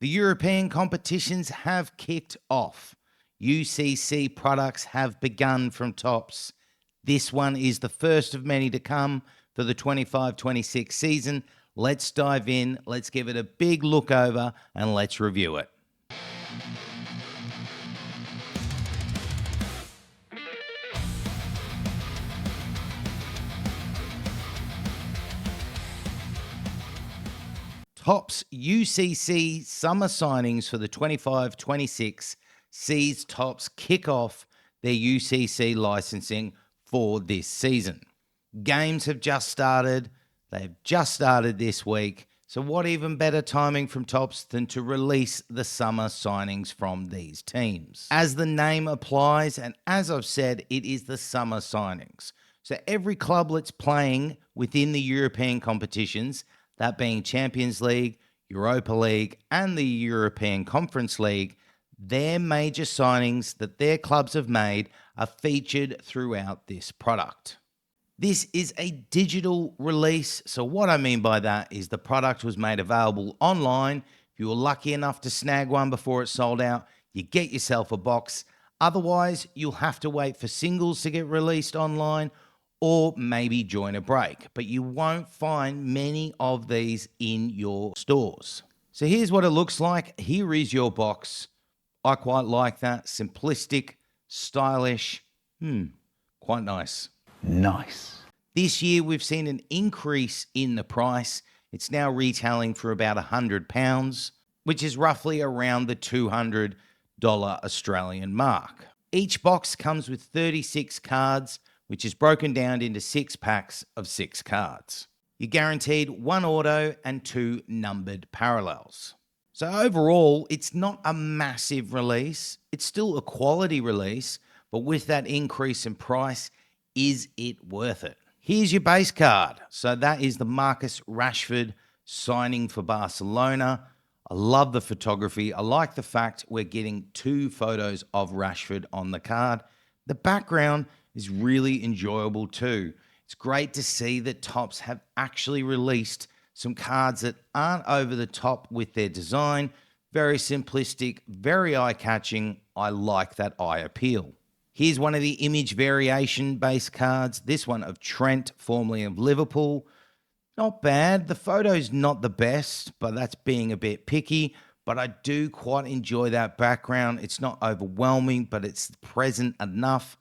The European competitions have kicked off. UCC products have begun from Topps. This one is the first of many to come for the 25-26 season. Let's dive in, let's give it a big look over, and let's review it. Topps UCC Summer Signings for the 25-26 sees Topps kick off their UCC licensing for this season. Games have just started. They've just started this week. So what even better timing from Topps than to release the summer signings from these teams? As the name applies, and as I've said, it is the summer signings. So every club that's playing within the European competitions, that being Champions League, Europa League, and the European Conference League, their major signings that their clubs have made are featured throughout this product. This is a digital release, so what I mean by that is the product was made available online. If you were lucky enough to snag one before it sold out, you get yourself a box. Otherwise, you'll have to wait for singles to get released online, or maybe join a break, but you won't find many of these in your stores. So here's what it looks like. Here is your box. I quite like that. Simplistic, stylish, quite nice. Nice. This year we've seen an increase in the price. It's now retailing for about £100, which is roughly around the $200 Australian mark. Each box comes with 36 cards, which is broken down into 6 packs of 6 cards. You're guaranteed 1 auto and 2 numbered parallels. So overall, it's not a massive release. It's still a quality release, but with that increase in price, is it worth it? Here's your base card. So that is the Marcus Rashford signing for Barcelona. I love the photography. I like the fact we're getting 2 photos of Rashford on the card. The background is really enjoyable too. It's great to see that Topps have actually released some cards that aren't over the top with their design. Very simplistic, very eye-catching. I like that eye appeal. Here's one of the image variation base cards. This one of Trent, formerly of Liverpool. Not bad. The photo's not the best, but that's being a bit picky. But I do quite enjoy that background. It's not overwhelming, but it's present enough.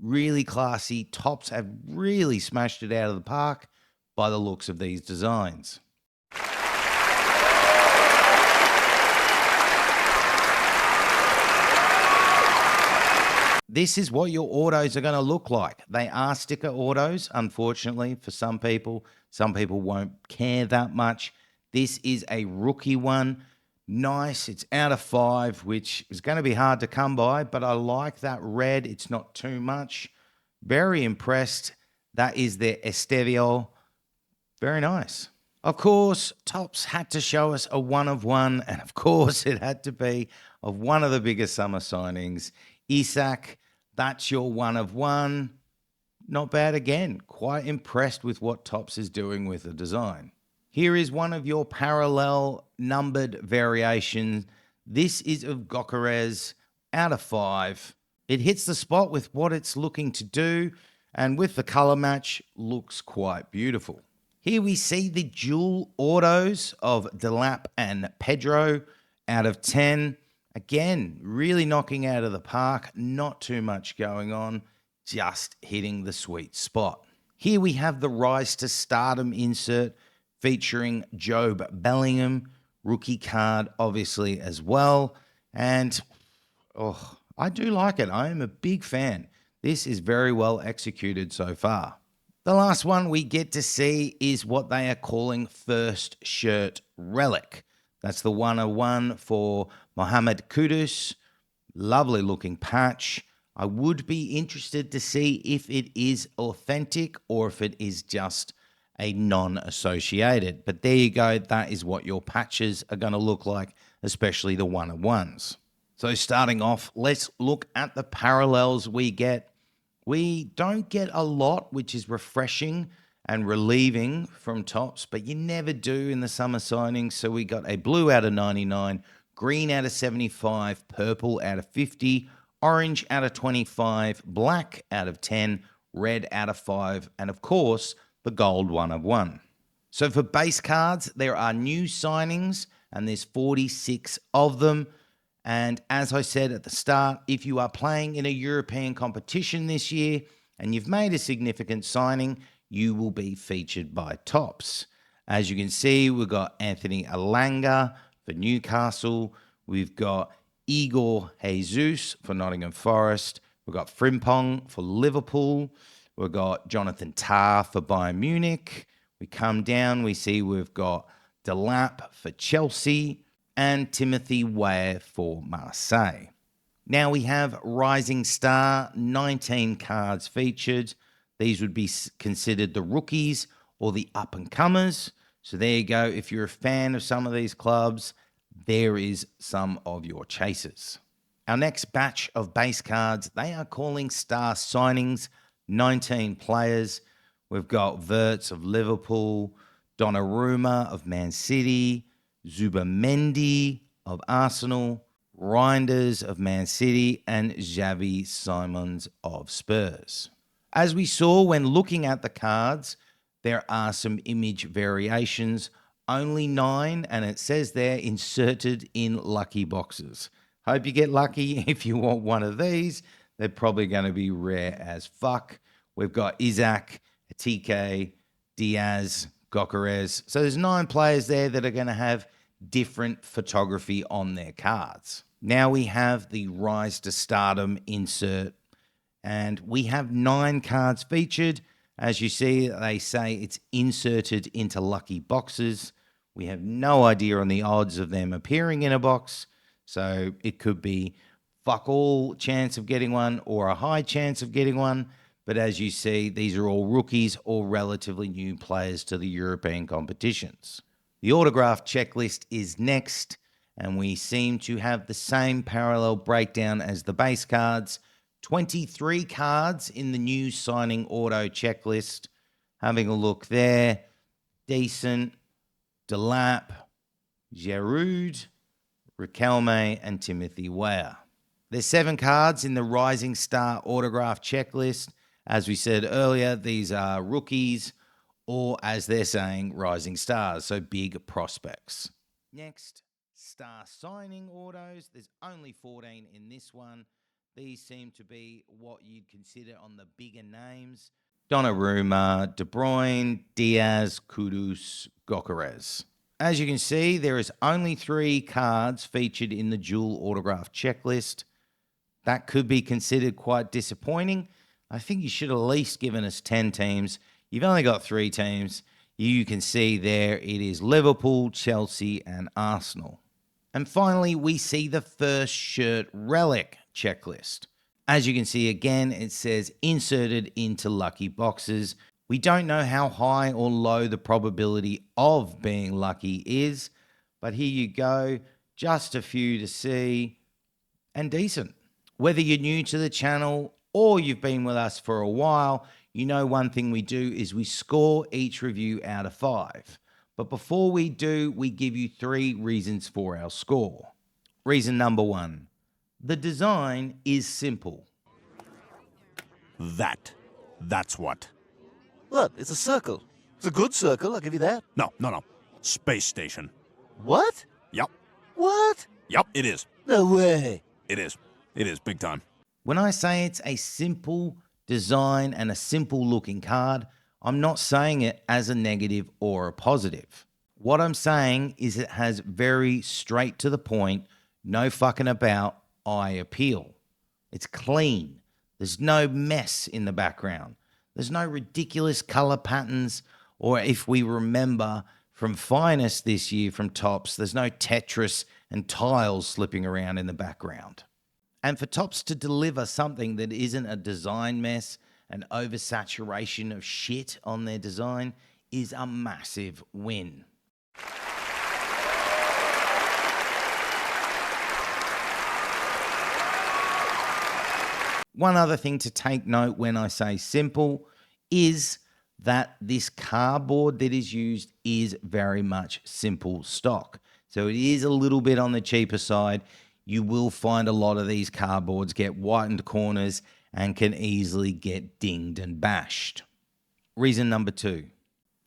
Really classy. Topps have really smashed it out of the park by the looks of these designs. This is what your autos are going to look like. They are sticker autos, unfortunately, for some people. Some people won't care that much. This is a rookie one. Nice. It's out of 5, which is going to be hard to come by, but I like that red. It's not too much. Very impressed. That is their Estevio. Very nice. Of course, Topps had to show us a 1 of 1, and of course it had to be of one of the biggest summer signings. Isak, that's your 1 of 1. Not bad again. Quite impressed with what Topps is doing with the design. Here is one of your parallel numbered variations. This is of Gyökeres, out of 5. It hits the spot with what it's looking to do, and with the color match, looks quite beautiful. Here we see the dual autos of Delap and Pedro, out of 10. Again, really knocking out of the park. Not too much going on, just hitting the sweet spot. Here we have the Rise to Stardom insert, featuring Job Bellingham, rookie card obviously as well. And I do like it. I am a big fan. This is very well executed so far. The last one we get to see is what they are calling First Shirt Relic. That's the 101 for Mohamed Kudus. Lovely looking patch. I would be interested to see if it is authentic or if it is just a non-associated. But there you go. That is what your patches are going to look like, especially the 101s. So starting off, let's look at the parallels we get. We don't get a lot, which is refreshing, and relieving from Topps, but you never do in the summer signings. So we got a blue out of 99, green out of 75, purple out of 50, orange out of 25, black out of 10, red out of 5, and of course, the gold 1 of 1. So for base cards, there are new signings, and there's 46 of them. And as I said at the start, if you are playing in a European competition this year and you've made a significant signing, you will be featured by Topps. As you can see, we've got Anthony Elanga for Newcastle. We've got Igor Jesus for Nottingham Forest. We've got Frimpong for Liverpool. We've got Jonathan Tah for Bayern Munich. We come down, we see we've got Delap for Chelsea and Timothy Weah for Marseille. Now we have Rising Star, 19 cards featured. These would be considered the rookies or the up-and-comers. So there you go. If you're a fan of some of these clubs, there is some of your chasers. Our next batch of base cards, they are calling Star Signings, 19 players. We've got Wirtz of Liverpool, Donnarumma of Man City, Zubamendi of Arsenal, Reinders of Man City, and Xavi Simons of Spurs. As we saw when looking at the cards, there are some image variations, only 9, and it says they're inserted in lucky boxes. Hope you get lucky if you want one of these. They're probably going to be rare as fuck. We've got Isaac, Atike, Diaz, Gokares. So there's 9 players there that are going to have different photography on their cards. Now we have the Rise to Stardom insert, and we have 9 cards featured. As you see, they say it's inserted into lucky boxes. We have no idea on the odds of them appearing in a box, so it could be fuck all chance of getting one or a high chance of getting one. But as you see, these are all rookies or relatively new players to the European competitions. The autograph checklist is next, and we seem to have the same parallel breakdown as the base cards. 23 cards in the new signing auto checklist. Having a look there, Decent, Delap, Giroud, Riquelme, and Timothy Weah. There's 7 cards in the Rising Star autograph checklist. As we said earlier, these are rookies, or as they're saying, rising stars, so big prospects. Next, star signing autos. There's only 14 in this one. These seem to be what you'd consider on the bigger names. Donnarumma, De Bruyne, Diaz, Kudus, Gokares. As you can see, there is only 3 cards featured in the dual autograph checklist. That could be considered quite disappointing. I think you should have at least given us 10 teams. You've only got 3 teams. You can see there it is Liverpool, Chelsea, and Arsenal. And finally, we see the first shirt relic checklist. As you can see again, it says inserted into lucky boxes. We don't know how high or low the probability of being lucky is, but here you go, just a few to see, and decent. Whether you're new to the channel or you've been with us for a while, you know one thing we do is we score each review out of 5. But before we do, we give you 3 reasons for our score. Reason number 1, the design is simple. That's what. Look, it's a circle. It's a good circle, I'll give you that. No. Space station. What? Yup. What? Yup, it is. No way. It is. It is, big time. When I say it's a simple design and a simple looking card, I'm not saying it as a negative or a positive. What I'm saying is it has very straight to the point, no fucking about, eye appeal. It's clean. There's no mess in the background. There's no ridiculous color patterns, or if we remember from Finest this year from Topps, there's no Tetris and tiles slipping around in the background. And for Topps to deliver something that isn't a design mess, an oversaturation of shit on their design, is a massive win. One other thing to take note when I say simple is that this cardboard that is used is very much simple stock. So it is a little bit on the cheaper side. You will find a lot of these cardboards get whitened corners and can easily get dinged and bashed. Reason number 2.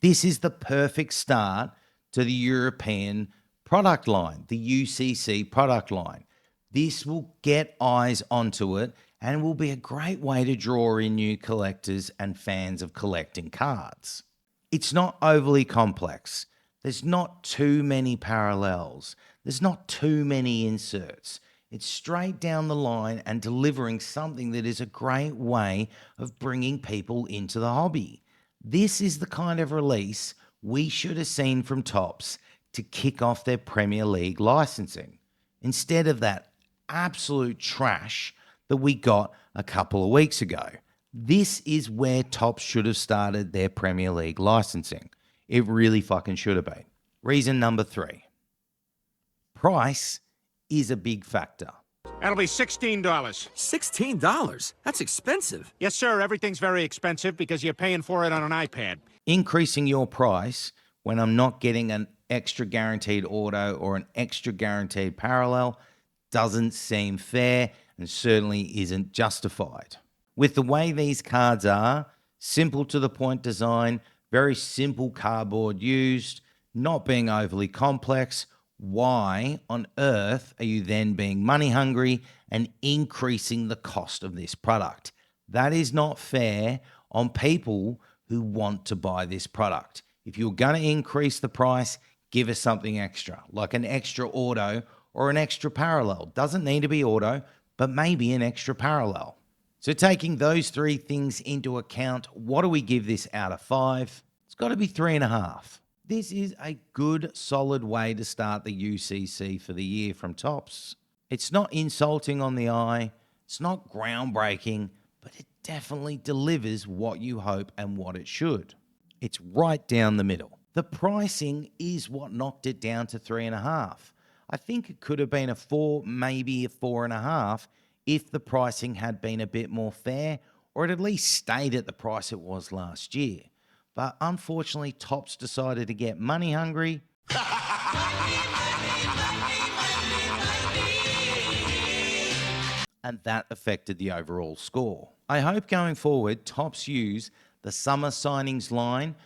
This is the perfect start to the European product line, the UCC product line. This will get eyes onto it and will be a great way to draw in new collectors and fans of collecting cards. It's not overly complex. There's not too many parallels. There's not too many inserts. It's straight down the line and delivering something that is a great way of bringing people into the hobby. This is the kind of release we should have seen from Topps to kick off their Premier League licensing, instead of that absolute trash that we got a couple of weeks ago. This is where Topps should have started their Premier League licensing. It really fucking should have been. Reason number 3. Price is a big factor. That'll be $16. $16? That's expensive. Yes, sir. Everything's very expensive because you're paying for it on an iPad. Increasing your price when I'm not getting an extra guaranteed auto or an extra guaranteed parallel doesn't seem fair and certainly isn't justified. With the way these cards are, simple to the point design, very simple cardboard used, not being overly complex, why on earth are you then being money hungry and increasing the cost of this product? That is not fair on people who want to buy this product. If you're going to increase the price, give us something extra, like an extra auto or an extra parallel. Doesn't need to be auto, but maybe an extra parallel. So taking those 3 things into account, what do we give this out of 5? It's got to be 3.5. This is a good, solid way to start the UCC for the year from Topps. It's not insulting on the eye, it's not groundbreaking, but it definitely delivers what you hope and what it should. It's right down the middle. The pricing is what knocked it down to 3.5. I think it could have been a 4, maybe a 4.5 if the pricing had been a bit more fair, or it at least stayed at the price it was last year. But unfortunately, Topps decided to get money hungry. And that affected the overall score. I hope going forward, Topps use the summer signings line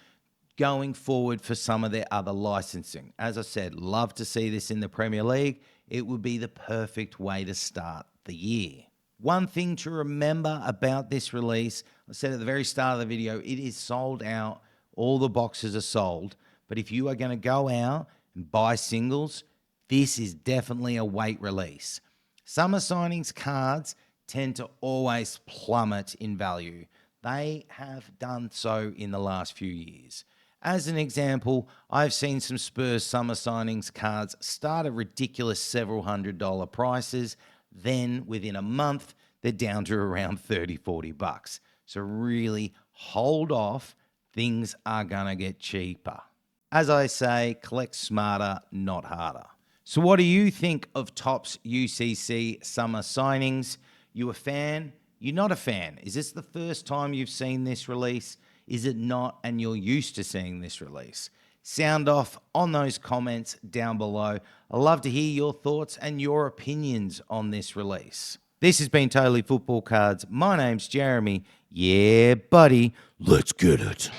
going forward for some of their other licensing. As I said, love to see this in the Premier League. It would be the perfect way to start the year. One thing to remember about this release, I said at the very start of the video, it is sold out. All the boxes are sold. But if you are going to go out and buy singles, this is definitely a wait release. Summer signings cards tend to always plummet in value. They have done so in the last few years. As an example, I've seen some Spurs summer signings cards start at ridiculous several $100 prices. Then within a month, they're down to around $30-40. So really hold off. Things are going to get cheaper. As I say, collect smarter, not harder. So what do you think of Topps UCC Summer Signings? You a fan? You're not a fan. Is this the first time you've seen this release? Is it not and you're used to seeing this release? Sound off on those comments down below. I'd love to hear your thoughts and your opinions on this release. This has been Totally Football Cards. My name's Jeremy. Yeah, buddy. Let's get it.